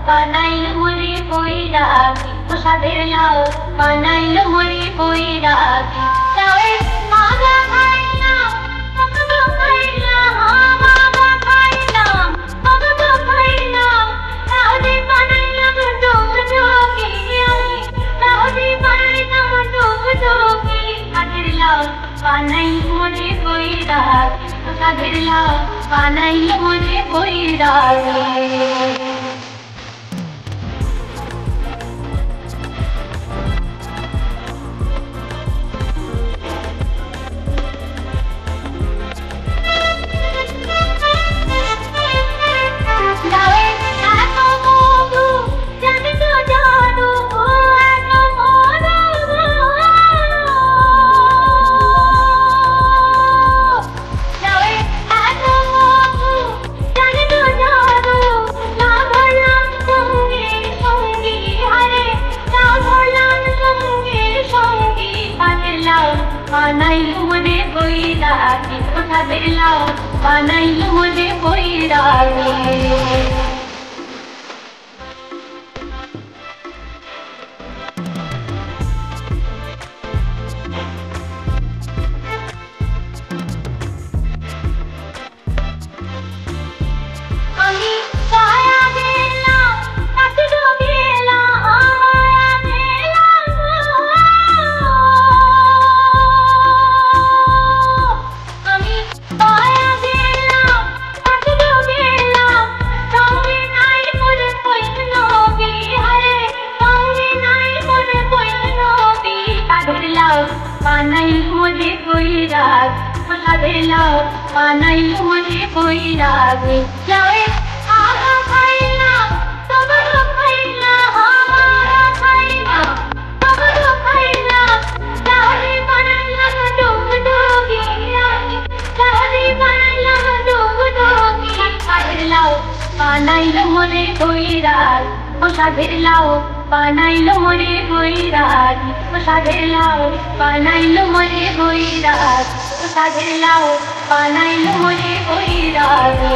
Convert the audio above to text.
বানাইল মনে বৈরাগী প্রসাদের লাউ বানাইল মনে বৈরাগী লাউয়ের মাগা খাইলাম মাগা খাইলাম মাগা খাইলাম মাগা খাইলাম লাউরে বানাইলাম ডোগডোগি লাউরে বানাইলাম ডোগডোগি প্রসাদের লাউ বানাইল মনে বৈরাগী প্রসাদের লাউ বানাইল মনে বৈরাগী বানাইল মনে বৈরাগী প্রসাদের লাউ বানাইল মনে বৈরাগী বানাইল মনে বৈরাগী প্রসাদের লাউ বানাইল মনে বৈরাগী লাউয়ের আগা খাইলাম টমেটো খাইলাম আমারা খাইলাম টমেটো খাইলাম লাউরে বানাইলাম ডোগডোগি লাউরে বানাইলাম ডোগডোগি প্রসাদের লাউ বানাইল মনে বৈরাগী প্রসাদের লাউ বানাইল মনে বৈরাগী প্রসাদের লাউ বানাইল মনে বৈরাগী প্রসাদের লাউ বানাইল মনে বৈরাগী